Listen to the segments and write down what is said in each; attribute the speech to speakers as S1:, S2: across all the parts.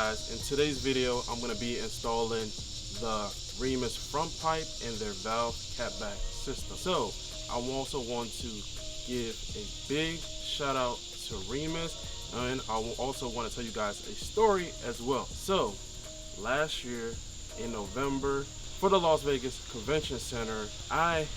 S1: guys, in today's video I'm going to be installing the Remus front pipe and their valve catback system. So I also want to give a big shout out to Remus, and I also want to tell you guys a story as well. So last year in November for the Las Vegas Convention Center, I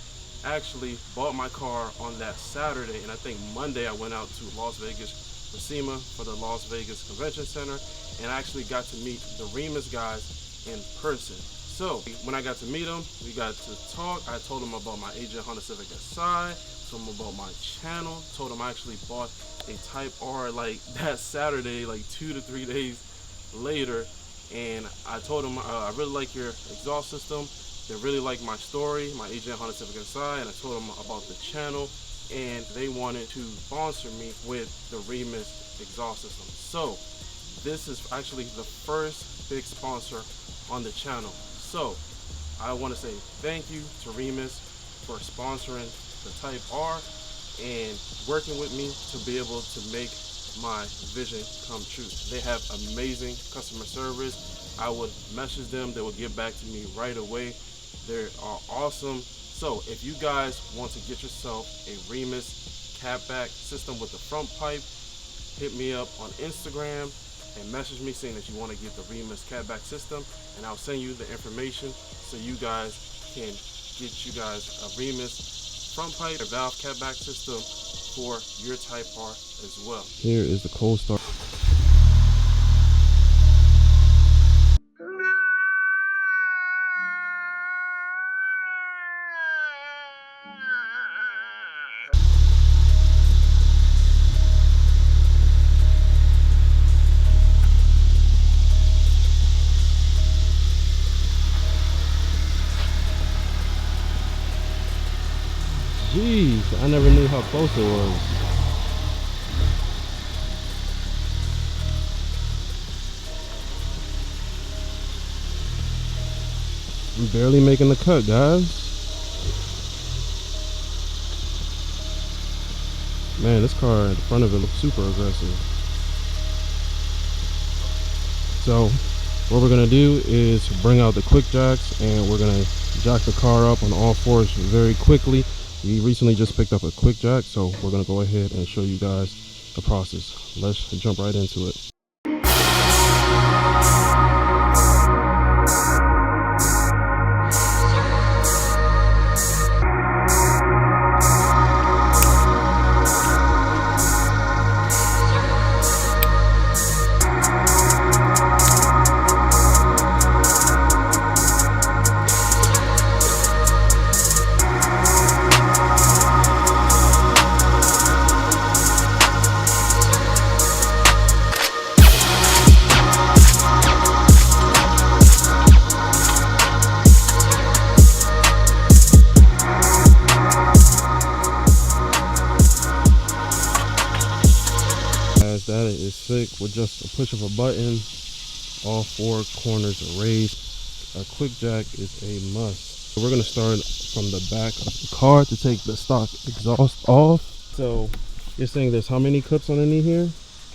S1: actually bought my car on that Saturday, and I think Monday I went out to Las Vegas SEMA for the Las Vegas Convention Center, and I actually got to meet the Remus guys in person. So when I got to meet them, we got to talk. I told them about my agent Honda Civic SI, told them about my channel, told them I actually bought a Type R like that Saturday, like 2 to 3 days later, and I told them I really like your exhaust system. They really like my story, my agent Honda Civic SI, and I told them about the channel, and they wanted to sponsor me with the Remus exhaust system. So this is actually the first big sponsor on the channel. So I want to say thank you to Remus for sponsoring the Type R and working with me to be able to make my vision come true. They have amazing customer service. I would message them, they would get back to me right away. They are awesome. So if you guys want to get yourself a Remus catback system with the front pipe, hit me up on Instagram and message me saying that you want to get the Remus catback system, and I'll send you the information so you guys can get you guys a Remus front pipe, a valve catback system for your Type R as well.
S2: Here is the cold start. Jeez, I never knew how close it was. I'm barely making the cut, guys. Man, this car at the front of it looks super aggressive. So what we're gonna do is bring out the quick jacks, and we're gonna jack the car up on all fours very quickly. We recently just picked up a quick jack, so we're gonna go ahead and show you guys the process. Let's jump right into it. That is sick. With just a push of a button, all four corners are raised. A quick jack is a must. So we're going to start from the back of the car to take the stock exhaust off. So you're saying there's how many clips underneath here?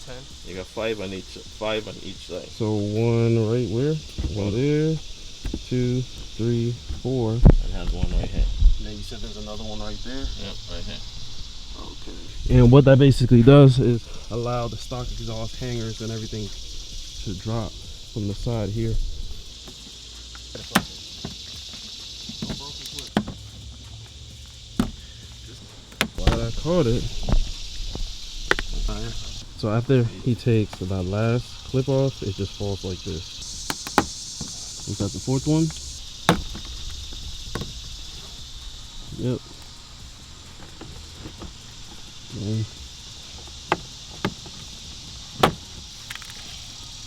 S3: 10. You got 5 on each side.
S2: So one right where? One there, 2, 3, 4.
S3: And has one right here.
S1: And then you said there's another one right there?
S3: Yep, right here.
S1: Okay.
S2: And what that basically does is allow the stock exhaust hangers and everything to drop from the side here. Glad I caught it. So after he takes that last clip off, it just falls like this. Is that the fourth one? Yep. And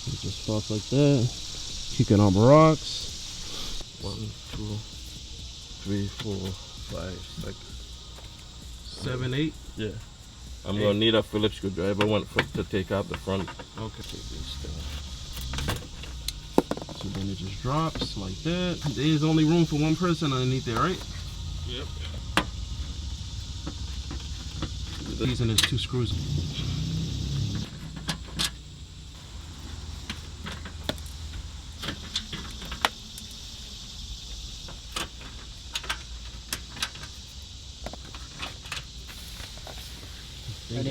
S2: it just falls like that. Kicking on rocks.
S3: 1, 2, 3, 4, 5, 6,
S2: 7, 8.
S3: Yeah. I'm gonna need a Phillips screwdriver to take out the front.
S2: Okay. So then it just drops like that. There's only room for one person underneath there, right?
S3: Yep.
S2: These and there's 2 screws.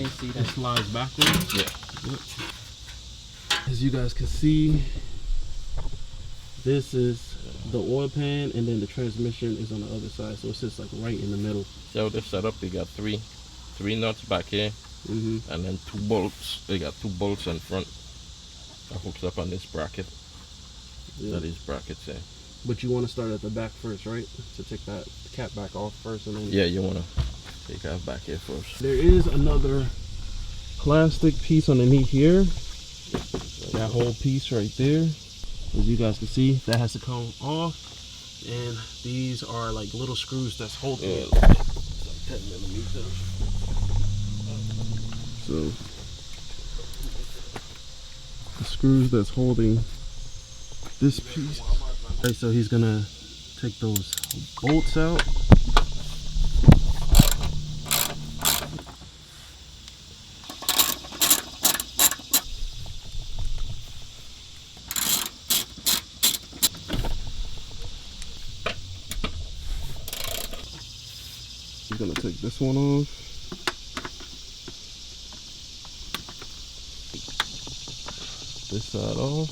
S3: see
S2: It
S3: that?
S2: slides backwards.
S3: Yeah.
S2: Yep. As you guys can see, this is the oil pan, and then the transmission is on the other side, so it sits like right in the middle.
S3: So this setup, we got three nuts back here, and then 2 bolts. They got 2 bolts in front that hooks up on this bracket.
S2: Yeah.
S3: These brackets there.
S2: But you want to start at the back first, right? To take that cap back off first, and then
S3: Yeah, you want to take off back here first.
S2: there is another plastic piece underneath here. That whole piece right there, as you guys can see, that has to come off. And these are like little screws that's holding it.
S3: It's like 10 millimeters.
S2: So the screws that's holding this piece. Okay, so he's gonna take those bolts out. He's gonna take this one off. This side off.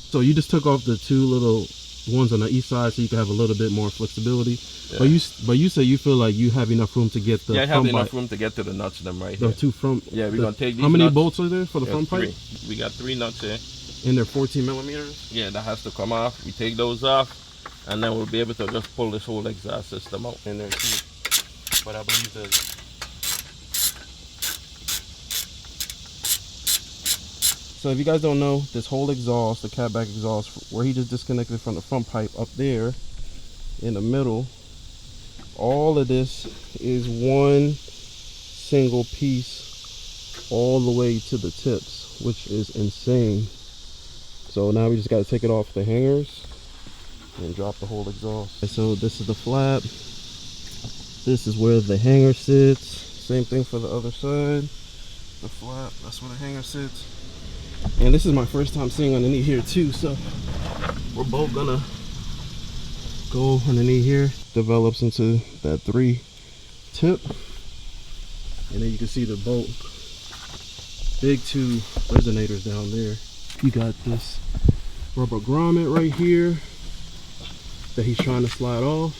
S2: So you just took off the 2 little ones on the east side so you can have a little bit more flexibility. Yeah. But you say you feel like you have enough room to get the
S3: I have enough room to get to the nuts them right here.
S2: The 2 front.
S3: Yeah, we're gonna take these.
S2: How many
S3: nuts.
S2: bolts are there for the front
S3: 3.
S2: pipe?
S3: We got 3 nuts here.
S2: And they're 14 millimeters?
S3: Yeah, that has to come off. We take those off, and then we'll be able to just pull this whole exhaust system out.
S2: In there too. But I believe the So if you guys don't know, this whole exhaust, the catback exhaust, where he just disconnected from the front pipe up there in the middle, all of this is one single piece all the way to the tips, which is insane. So now we just got to take it off the hangers and drop the whole exhaust. And so this is the flap. This is where the hanger sits. Same thing for the other side. The flap, that's where the hanger sits. And this is my first time seeing underneath here too, so we're both gonna go underneath here. Develops into that 3 tip, and then you can see the bolt. Big 2 resonators down there. You got this rubber grommet right here that he's trying to slide off.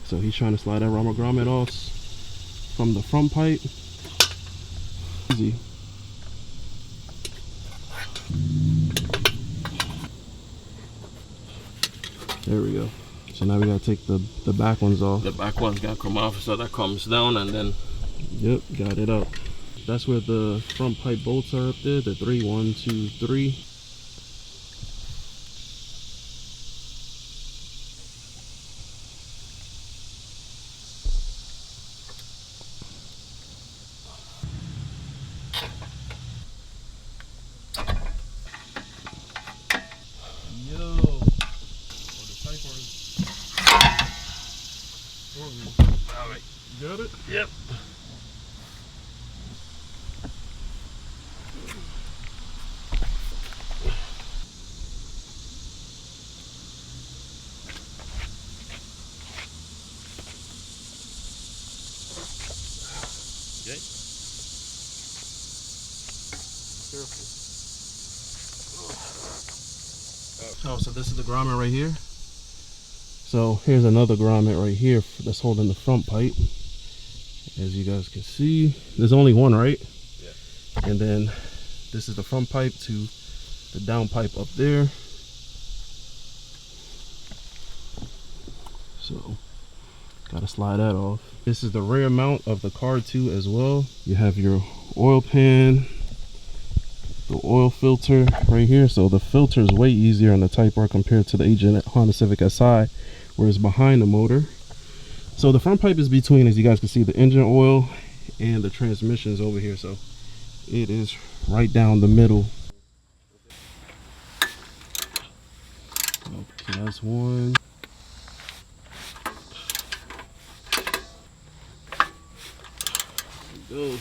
S2: So he's trying to slide that rubber grommet off from the front pipe. Easy. There we go. So now we gotta take the back ones off.
S3: The back one's gotta come off, so that comes down, and then
S2: yep, got it up. That's where the front pipe bolts are up there. The 3, 1, 2, 3.
S3: Alright.
S2: Got it?
S3: Yep. Okay.
S2: Careful. Oh, so this is the grommet right here. So here's another grommet right here that's holding the front pipe. As you guys can see, there's only one, right?
S3: Yeah.
S2: And then this is the front pipe to the down pipe up there. So gotta slide that off. This is the rear mount of the car too as well. You have your oil pan, the oil filter right here. So the filter is way easier on the Type R compared to the agent Honda Civic Si, where it's behind the motor. So the front pipe is between, as you guys can see, the engine oil and the transmission is over here. So it is right down the middle. Okay, that's one. Go.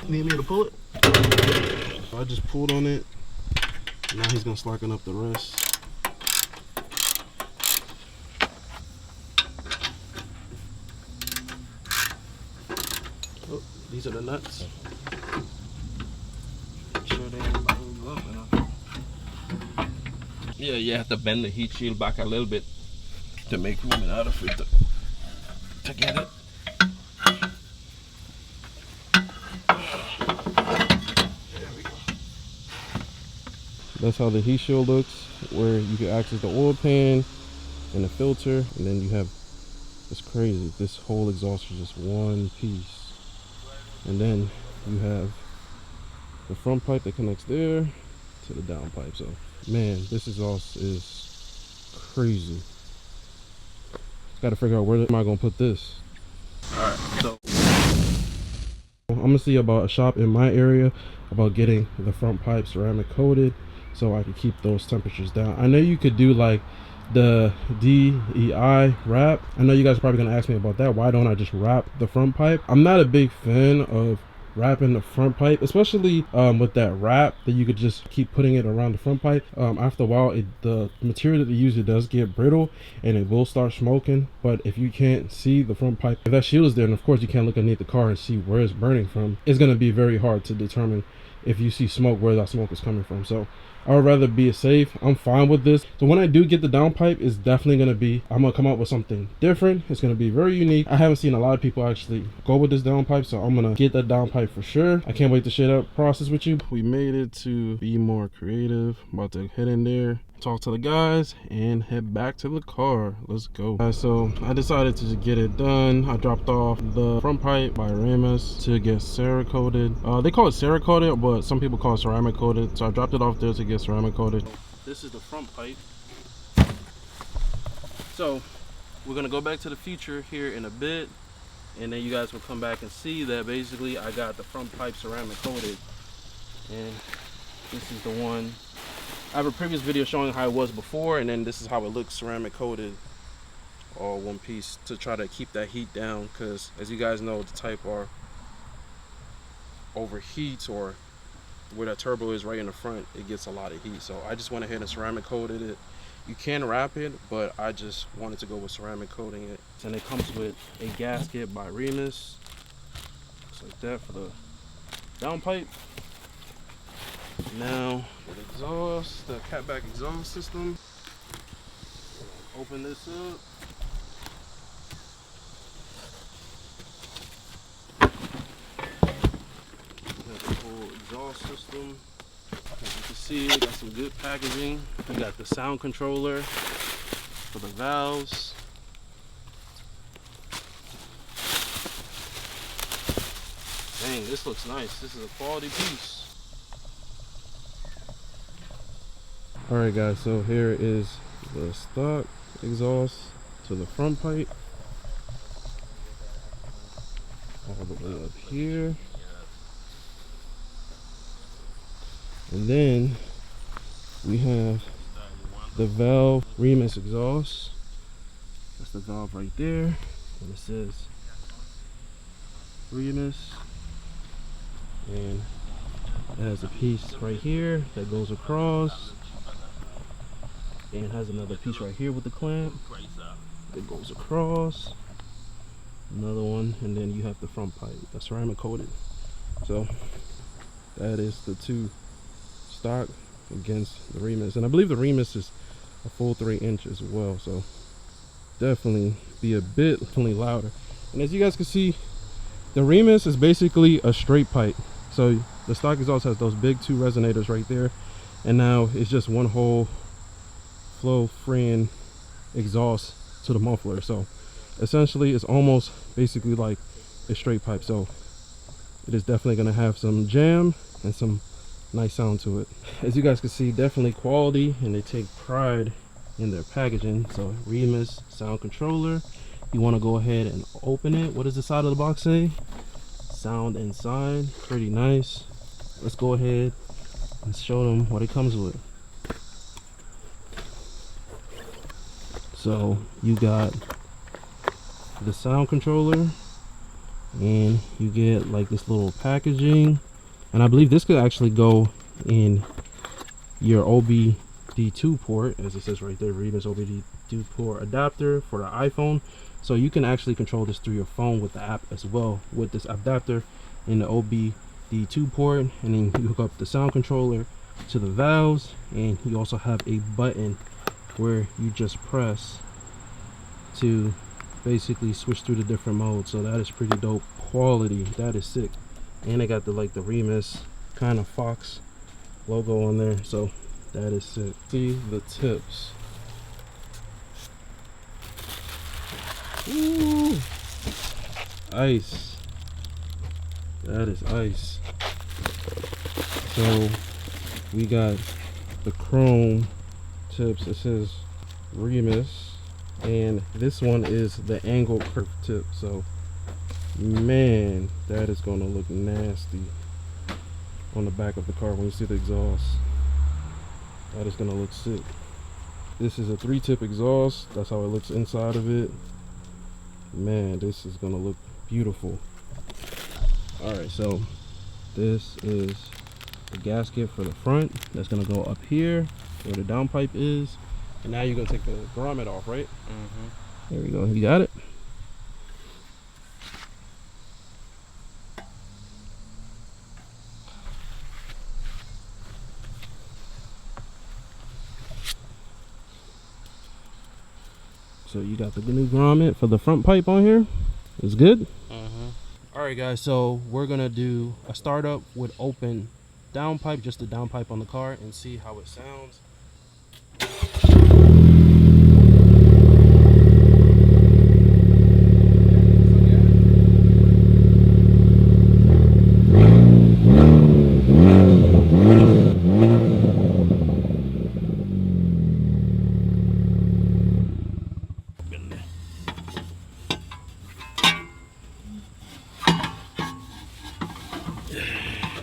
S2: Need me to pull it? So I just pulled on it. Now he's gonna slacken up the rest. These are the nuts.
S1: Make sure they ain't bunged up enough.
S3: Yeah, you have to bend the heat shield back a little bit to make room in order for it to get it.
S2: That's how the heat shield looks, where you can access the oil pan and the filter, and then you have, it's crazy, this whole exhaust is just one piece. And then you have the front pipe that connects there to the down pipe. So man, this exhaust is crazy. Got to figure out where am I gonna put this.
S1: All right, so
S2: I'm gonna see about a shop in my area about getting the front pipe ceramic coated so I can keep those temperatures down. I know you could do like the DEI wrap. I know you guys are probably gonna ask me about that. Why don't I just wrap the front pipe? I'm not a big fan of wrapping the front pipe, especially with that wrap that you could just keep putting it around the front pipe. After a while, the material that they use, it does get brittle and it will start smoking. But if you can't see the front pipe, if that shield is there, and of course you can't look underneath the car and see where it's burning from, it's going to be very hard to determine if you see smoke where that smoke is coming from. So I would rather be safe. I'm fine with this. So when I do get the down pipe, it's definitely going to be, I'm going to come up with something different. It's going to be very unique. I haven't seen a lot of people actually go with this down pipe, so I'm going to get that down pipe for sure. I can't wait to share that process with you. We made it to Be More Creative. I'm about to head in there, talk to the guys, and head back to the car. Let's go. So I decided to just get it done. I dropped off the front pipe by Remus to get Cerakoted. They call it Cerakoted, but some people call it ceramic coated. So I dropped it off there to get ceramic coated. This is the front pipe. So we're gonna go back to the future here in a bit, and then you guys will come back and see that basically I got the front pipe ceramic coated, and this is the one. I have a previous video showing how it was before, and then this is how it looks ceramic coated, all one piece, to try to keep that heat down, because as you guys know, the Type R overheats, or where that turbo is right in the front, it gets a lot of heat. So I just went ahead and ceramic coated it. You can wrap it, but I just wanted to go with ceramic coating it. And it comes with a gasket by Remus, looks like that for the down pipe. Now the exhaust, the catback exhaust system. Open this up. We have the whole exhaust system. As you can see, we got some good packaging. We got the sound controller for the valves. Dang, this looks nice. This is a quality piece. Alright guys, so here is the stock exhaust to the front pipe. All the way up here. And then we have the valve Remus exhaust. That's the valve right there. And it says Remus. And it has a piece right here that goes across. And has another piece right here with the clamp that goes across. Another one, and then you have the front pipe that's ceramic coated. So that is the two stock against the Remus, and I believe the Remus is a full 3" as well, so definitely be a bit louder. And as you guys can see, the Remus is basically a straight pipe. So the stock exhaust has those big 2 resonators right there, and now it's just one whole flow freeing exhaust to the muffler. So essentially it's almost basically like a straight pipe. So it is definitely going to have some jam and some nice sound to it. As you guys can see, definitely quality, and they take pride in their packaging. So Remus sound controller, you want to go ahead and open it. What does the side of the box say? Sound inside. Pretty nice. Let's go ahead and show them what it comes with. So you got the sound controller, and you get like this little packaging, and I believe this could actually go in your OBD2 port, as it says right there, Remus OBD2 port adapter for the iPhone. So you can actually control this through your phone with the app as well with this adapter. in the OBD2 port, and then you hook up the sound controller to the valves, and you also have a button where you just press to basically switch through the different modes. So that is pretty dope quality. That is sick. And they got the like the Remus kind of fox logo on there, so that is sick. See the tips. Ooh, ice. That is ice. So we got the chrome tips. It says Remus, and this one is the angle curve tip. So man, that is gonna look nasty on the back of the car when you see the exhaust. That is gonna look sick. This is a 3-tip exhaust. That's how it looks inside of it. Man, this is gonna look beautiful. All right, so this is the gasket for the front. That's gonna go up here where the downpipe is. And now you're gonna take the grommet off, right? Mm-hmm. There we go. You got it. So you got the new grommet for the front pipe on here. It's good. All right, guys. So we're gonna do a startup with open downpipe, just the downpipe on the car, and see how it sounds.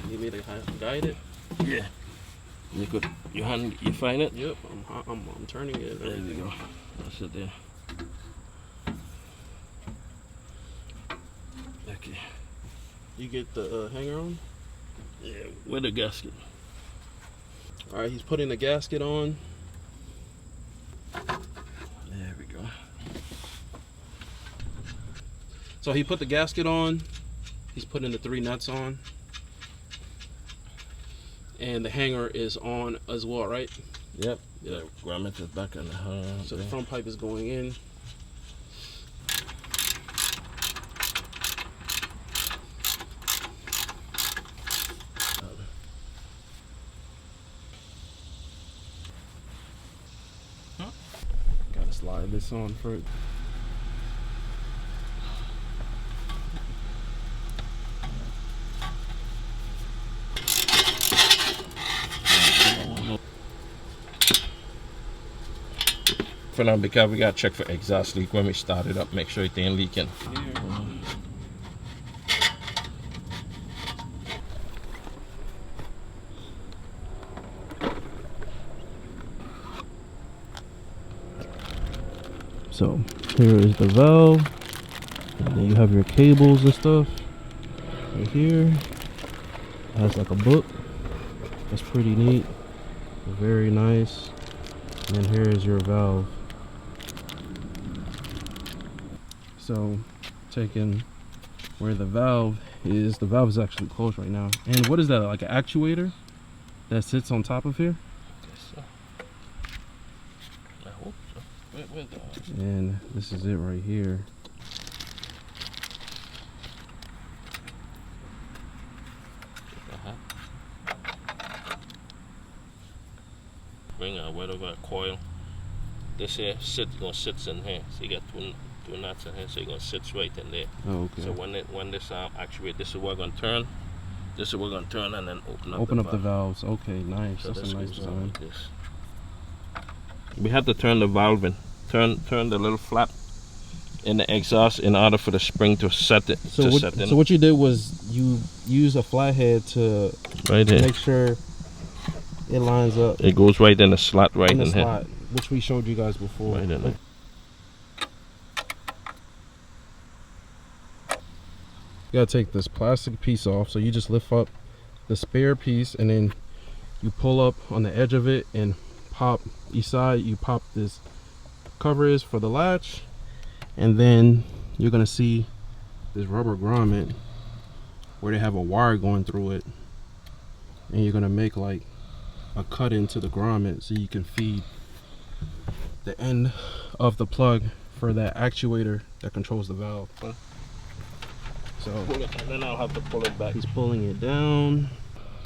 S2: You need to guide it.
S3: Yeah. You could, you find it?
S2: Yep, I'm turning it.
S3: There you go. That's it there. Okay.
S2: You get the hanger on?
S3: Yeah, with the gasket.
S2: All right, he's putting the gasket on.
S3: There we go.
S2: So he put the gasket on. He's putting the 3 nuts on. And the hanger is on as well, right?
S3: Yep. Yeah, grommet is back on the
S2: So the front pipe is going in. Gotta slide this on first.
S3: For now, because we gotta check for exhaust leak when we start it up, make sure it ain't leaking.
S2: So here is the valve, and then you have your cables and stuff right here. It has like a book. That's pretty neat, very nice. And then here is your valve. So taking where the valve is actually closed right now. And what is that, like an actuator that sits on top of here?
S3: Yes, sir. I hope so. Where's the...
S2: And this is it right here.
S3: Bring a whatever coil. This here gonna sit in here. So you got two nuts in here, so you're gonna sit right in there.
S2: Oh, okay.
S3: So when this actuate, this is where we're gonna turn. This is where we're gonna turn and then
S2: open up the valves. Okay, nice.
S3: So
S2: that's a nice design.
S3: like this. We have to turn the valve in. Turn the little flap in the exhaust in order for the spring to set it.
S2: So what you did was you use a flathead to
S3: right here.
S2: make sure it lines up.
S3: It goes right in the slot right in
S2: the
S3: here.
S2: slot, which we showed you guys before.
S3: Right in there.
S2: You gotta take this plastic piece off. So you just lift up the spare piece and then you pull up on the edge of it and pop each side. You pop this cover is for the latch, and then you're gonna see this rubber grommet where they have a wire going through it, and you're gonna make like a cut into the grommet so you can feed the end of the plug for that actuator that controls the valve. So
S3: Pull it, and then I'll have to pull it back.
S2: he's pulling it down.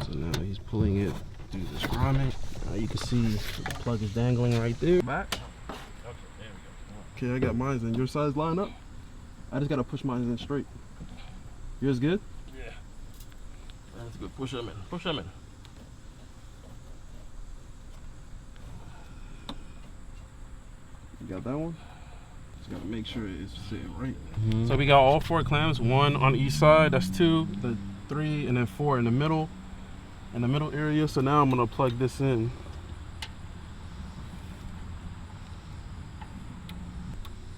S2: So now he's pulling it through this grommet. Now you can see the plug is dangling right there. Back. Okay, I got mine in. Your size line up? I just gotta push mine in straight. Yours good?
S3: Yeah. That's good. Push them in. Push them in.
S2: You got that one? Just gotta make sure it's sitting right.
S1: So we got all 4 clamps, 1 on each side. That's 2, the 3, and then 4 in the middle area. So now I'm gonna plug this in.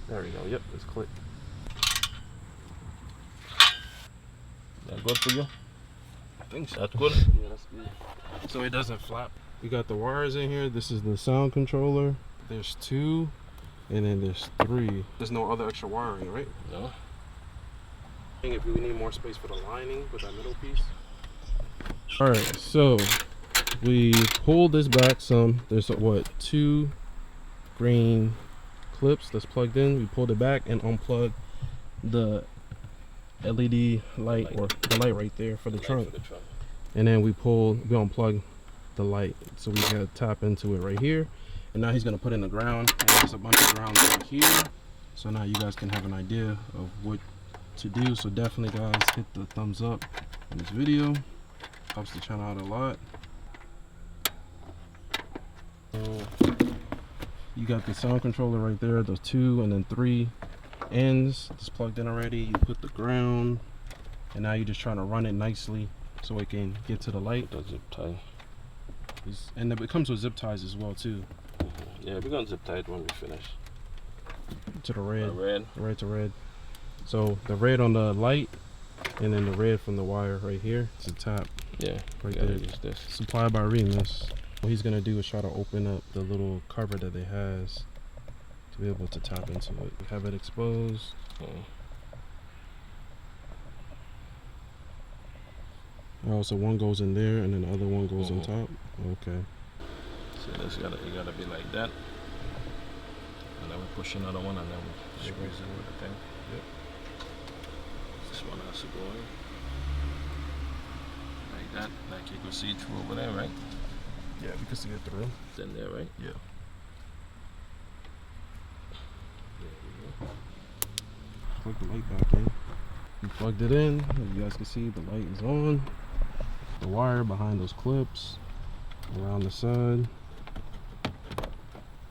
S1: There we go. Yep, it's clicked.
S3: That good for you?
S1: I think so.
S3: That's good?
S1: Yeah, that's good. So it doesn't flap.
S2: We got the wires in here. This is the sound controller. There's 2, and then there's 3.
S1: There's no other extra wiring, right?
S3: No.
S1: If we need more space for the lining with that middle piece.
S2: All right, so we pulled this back some. There's what, 2 green clips that's plugged in. We pulled it back and unplugged the LED light, or the light right there for the trunk. And then we unplugged the light, so we gotta tap into it right here. And now he's gonna put in the ground, and there's a bunch of ground right here. So now you guys can have an idea of what to do. So definitely, guys, hit the thumbs up on this video. Helps the channel out a lot. You got the sound controller right there, those 2 and then 3 ends just plugged in already. You put the ground, and now you're just trying to run it nicely so it can get to the light.
S3: The zip tie.
S2: And it comes with zip ties as well too.
S3: Yeah, we're gonna zip tie it when we finish.
S2: To the red.
S3: Red.
S2: Red to red. So the red on the light, and then the red from the wire right here. It's a tap.
S3: Yeah,
S2: right
S3: there.
S2: there.
S3: Use this.
S2: Supplied by Remus. What he's gonna do is try to open up the little cover that it has to be able to tap into it. Have it exposed. Oh, so one goes in there and then the other one goes on top. Okay.
S3: So this you gotta be like that. And then we push another one, and then we squeeze it with the thing.
S2: Yep.
S3: This one has to go in. Like that, like you can see through over there, right?
S2: Yeah, we can see it through.
S3: It's in there, right?
S2: Yeah. Plug the light back in. We plugged it in. As you guys can see, the light is on. The wire behind those clips, around the side.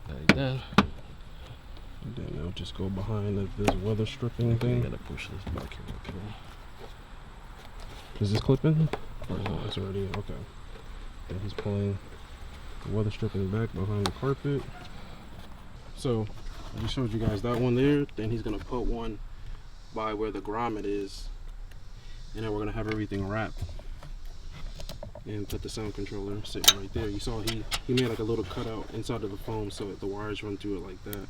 S3: Like that.
S2: And then it'll just go behind this weather stripping
S3: You
S2: thing.
S3: gotta push this back here, okay?
S2: Is this clipping? Or no, it's already in. Okay. Then he's pulling the weather stripping back behind the carpet. So I just showed you guys that one there. Then he's gonna put one by where the grommet is, and then we're gonna have everything wrapped and put the sound controller sitting right there. You saw he made like a little cutout inside of the foam so the wires run through it like that.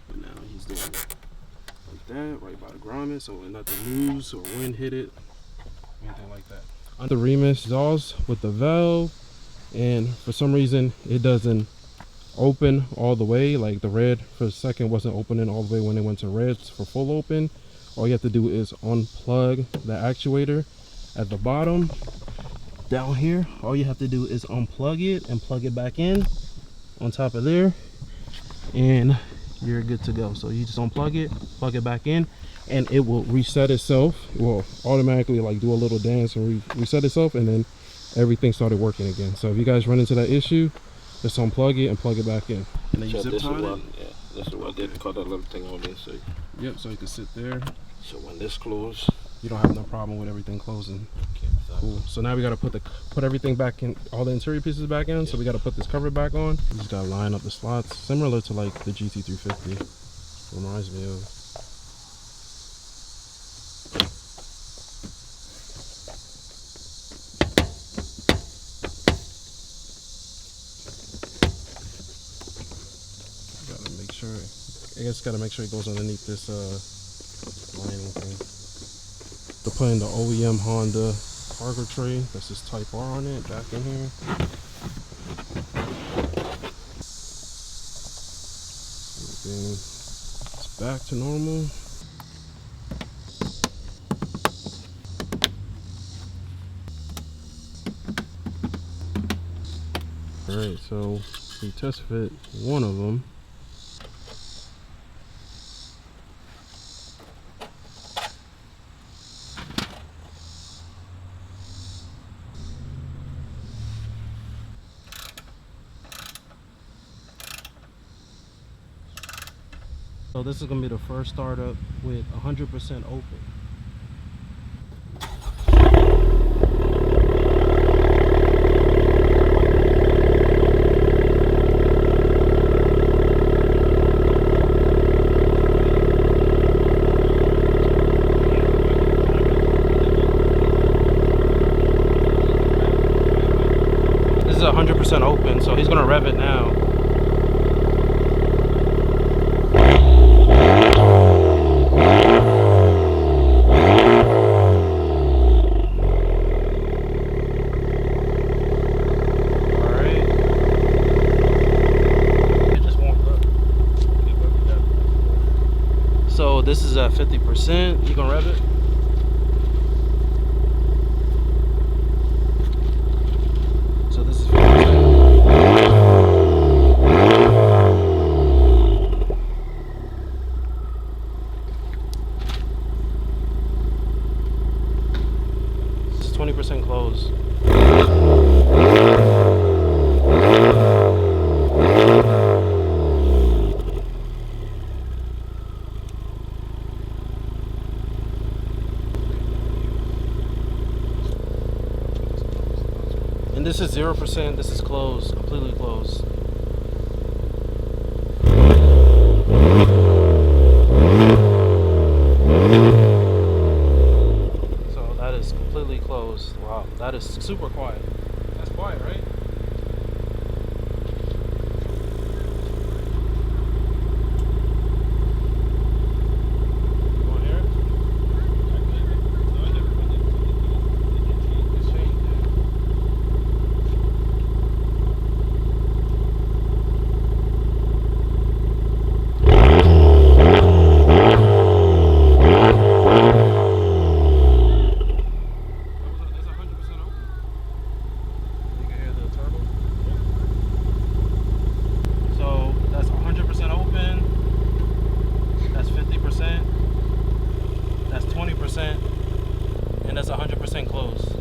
S2: But now he's doing it like that, right by the grommet, so nothing moves or wind hit it, anything like that. On the Remus exhaust with the valve, and for some reason it doesn't open all the way. Like the red for a second wasn't opening all the way when it went to red for full open. All you have to do is unplug the actuator at the bottom down here. All you have to do is unplug it and plug it back in on top of there, and you're good to go. So you just unplug it, plug it back in, and it will reset itself. It will automatically like do a little dance and reset itself, and then everything started working again. So if you guys run into that issue, just unplug it and plug it back in. And then you zip tie it.
S3: Yeah, this is what they cut a little thing on this. So
S2: Yep, so you can sit there.
S3: so when this closes,
S2: You don't have no problem with everything closing.
S3: okay,
S2: Cool. So now we gotta put everything back in, all the interior pieces back in. So we gotta put this cover back on. You just gotta line up the slots, similar to like the GT350. Reminds me of. Gotta make sure. I guess gotta make sure it goes underneath this lining thing. putting the OEM Honda cargo tray. That's this Type R on it, back in here. Everything is back to normal. Alright, so we test fit one of them. So this is going to be the first startup with 100% open. This is 100% open, so he's going to rev it now. So this is at 50%. You gonna rev it? So this is 50%. This is 20% closed. And this is 0%, this is closed, completely closed. So that is completely closed. Wow, that is super quiet. That's quiet, right? And that's 100% closed.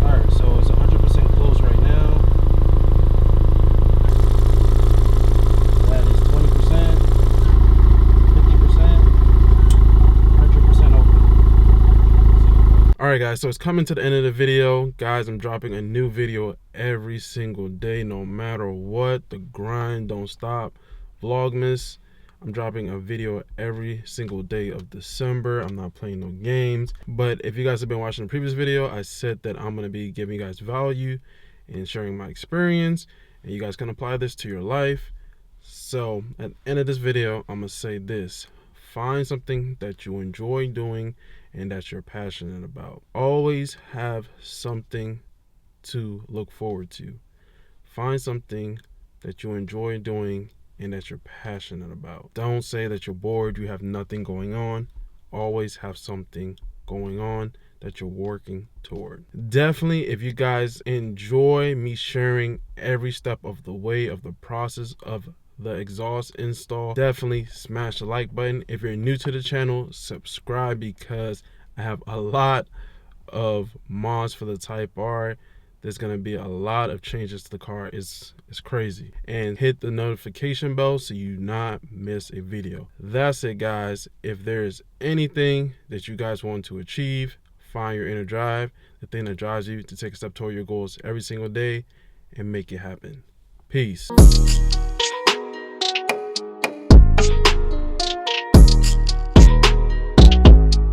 S2: Alright, so it's 100% closed right now. That is 20%, 50%, 100% open. Alright guys, so it's coming to the end of the video. Guys, I'm dropping a new video every single day, no matter what. The grind don't stop. Vlogmas. I'm dropping a video every single day of December. I'm not playing no games. But if you guys have been watching the previous video, I said that I'm going to be giving you guys value and sharing my experience. And you guys can apply this to your life. So at the end of this video, I'm going to say this. Find something that you enjoy doing and that you're passionate about. Always have something to look forward to. Find something that you enjoy doing and that you're passionate about. Don't say that you're bored, you have nothing going on. Always have something going on that you're working toward. Definitely, if you guys enjoy me sharing every step of the way of the process of the exhaust install, definitely smash the like button. If you're new to the channel, subscribe, because I have a lot of mods for the Type R. There's gonna be a lot of changes to the car. It's crazy. And hit the notification bell so you not miss a video. That's it, guys. If there's anything that you guys want to achieve, find your inner drive, the thing that drives you to take a step toward your goals every single day and make it happen. Peace.